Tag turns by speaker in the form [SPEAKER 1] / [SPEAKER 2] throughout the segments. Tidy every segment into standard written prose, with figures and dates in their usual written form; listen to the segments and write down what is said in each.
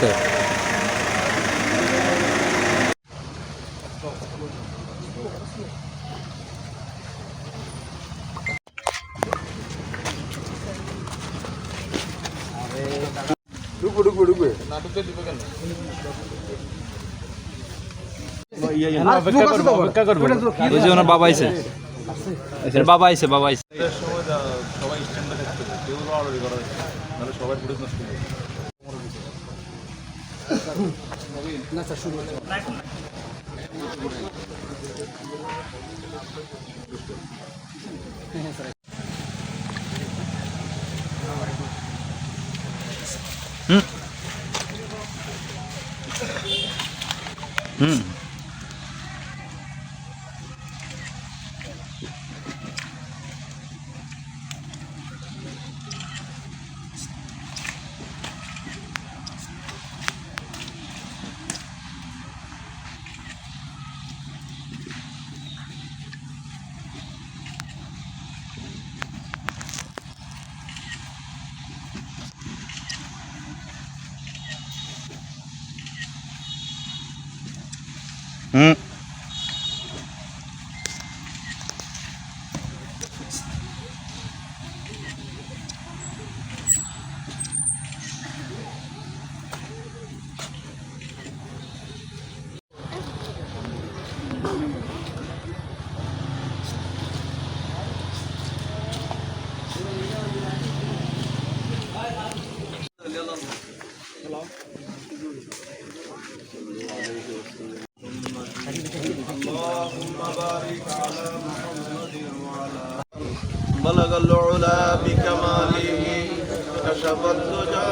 [SPEAKER 1] আস্তে। বাবা আইছে, বাবা আইছে, বাবা আইছে।
[SPEAKER 2] সবাই স্ট্যান্ডে থাকতে হবে, কেউ লড়াই করা নাহলে সবাই ফুটেজ নষ্ট হবে।
[SPEAKER 1] হুম হুম
[SPEAKER 3] بلغ العلا بكماله كشف الدجى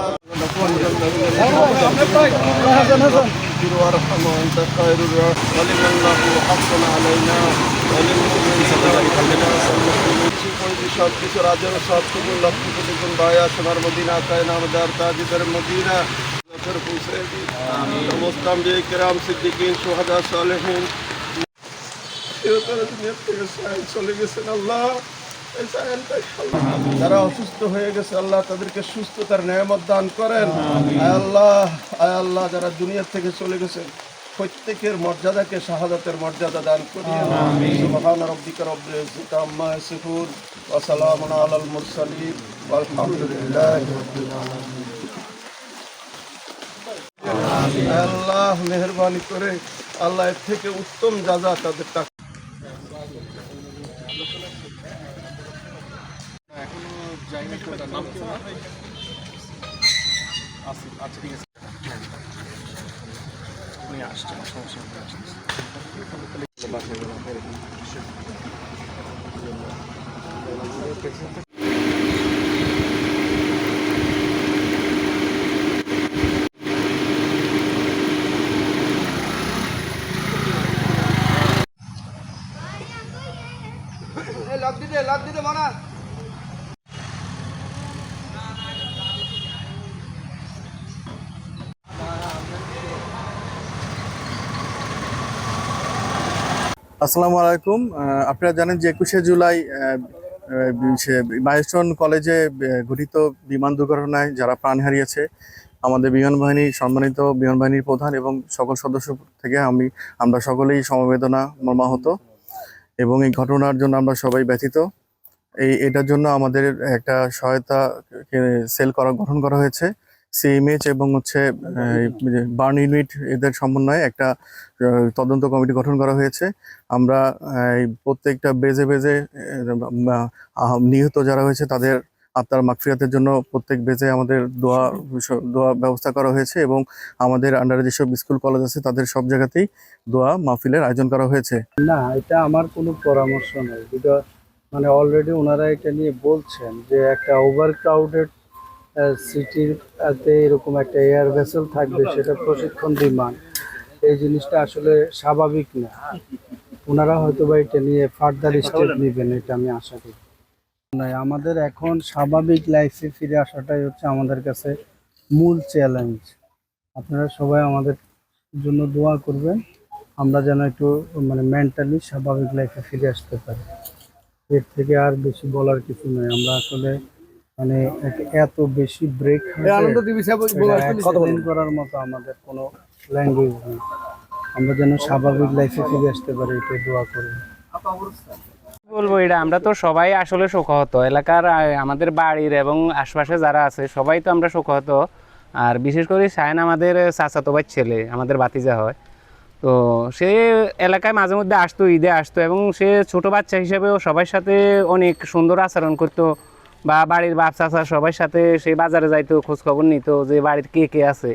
[SPEAKER 3] وارحم وانت خير الراحمين ولمن له حق علينا সব কিছু রাজের সব কিছু লক্ষ কোটি গুণ দয়া সোনার মদিনা কায় নামদার তাজিদের মদিনা পৌঁছে দিই। সমস্ত আম্বিয়া কিরাম সিদ্দিকিন শুহাদা সালেহিন চলে গেছেন আল্লাহ, যারা অসুস্থ হয়ে গেছে আল্লাহ তাদেরকে সুস্থতার নিয়ামত দান করেন। আয় আল্লাহ, আয় আল্লাহ, যারা দুনিয়া থেকে চলে গেছেন প্রত্যেকের মর্যাদাকে শাহাদাতের মর্যাদা দান করিয়েন। সুবহান রাব্বিকা রাব্বিল ইজ্জাতি আম্মা ইয়াসিফুন ওয়া সালামুন আলাল মুরসালিন ওয়ালহামদুলিল্লাহি রাব্বিল আলামিন। আল্লাহ মেহেরবানি করে আল্লাহ এর থেকে উত্তম যাজা তাদের লাভ দিতে মানা।
[SPEAKER 4] আসসালামু আলাইকুম। আপনারা জানেন যে 21শে জুলাই মাইলস্টোন কলেজে ঘটিত বিমান দুর্ঘটনায় যারা প্রাণ হারিয়েছে, আমাদের বিমান বাহিনী সম্মানিত বিমান বাহিনীর প্রধান এবং সকল সদস্য থেকে আমরা সকলেই সমবেদনা মর্মাহত এবং এই ঘটনার জন্য আমরা সবাই ব্যথিত। এটার জন্য আমাদের একটা সহায়তা সেল গঠন করা হয়েছে। সিএমএইচ এবং বার্ন ইউনিট এদের সমন্বয়ে একটা তদন্ত কমিটি গঠন করা হয়েছে। আমরা প্রত্যেকটা বেজে বেজে নিহত যারা হয়েছে তাদের আত্মার মাগফিরাতের জন্য প্রত্যেক বেজে আমাদের দোয়া ব্যবস্থা করা হয়েছে এবং আমাদের আন্ডারে যেসব স্কুল কলেজ আছে তাদের সব জায়গাতেই দোয়া মাহফিলের আয়োজন করা হয়েছে।
[SPEAKER 5] না, এটা আমার কোনো পরামর্শ নেই, মানে অলরেডি ওনারা এটা নিয়ে বলছেন যে একটা ওভার ক্রাউডেড সিটিতে এরকম একটা এয়ার ভেসেল থাকবে, সেটা প্রশিক্ষণ বিমান, এই জিনিসটা আসলে স্বাভাবিক না। ওনারা হয়তো বা এটা নিয়ে ফার্দার স্টেপ নেবেন, এটা আমি আশা করি। আমাদের এখন স্বাভাবিক লাইফে ফিরে আসাটাই হচ্ছে আমাদের কাছে মূল চ্যালেঞ্জ। আপনারা সবাই আমাদের জন্য দোয়া করবেন, আমরা যেন একটু মানে মেন্টালি স্বাভাবিক লাইফে ফিরে আসতে পারি। এর থেকে আর বেশি বলার কিছু নেই। আমরা আসলে মানে এত বেশি ব্রেক এক্সপ্লেন করার মতো আমাদের কোনো ল্যাঙ্গুয়েজ নেই। আমরা যেন স্বাভাবিক লাইফে ফিরে আসতে পারি, এটাই দোয়া করি।
[SPEAKER 6] বলবো এটা আমরা তো সবাই আসলে শোকাহত এলাকার আমাদের বাড়ির এবং আশপাশে যারা আছে সবাই তো আমরা শোকাহত। আর বিশেষ করে শায়ন আমাদের চাচাতো ভাইয়ের ছেলে, আমাদের ভাতিজা হয়। তো সে এলাকায় মাঝে মধ্যে আসতো, ঈদে আসতো, এবং সে ছোট বাচ্চা হিসেবেও সবার সাথে অনেক সুন্দর আচরণ করতো, বা বাড়ির বাপ চাচা সবার সাথে সে বাজারে যাইতো, খোঁজখবর নিত যে বাড়ির কে কে আছে।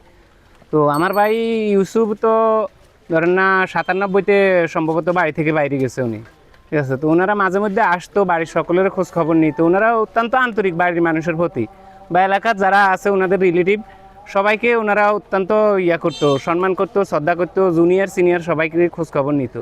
[SPEAKER 6] তো আমার ভাই ইউসুফ তো ধরেন না 97-তে সম্ভবত বাড়ি থেকে বাইরে গেছে উনি, ঠিক আছে। তো ওনারা মাঝে মধ্যে আসতো, বাড়ির সকলের খোঁজ খবর নিত। ওনারা অত্যন্ত আন্তরিক বাড়ির মানুষের প্রতি, বা এলাকার যারা আছে ওনাদের রিলেটিভ সবাইকে ওনারা অত্যন্ত করতো, সম্মান করতো, শ্রদ্ধা করতো, জুনিয়র সিনিয়র সবাইকে খোঁজ খবর নিত।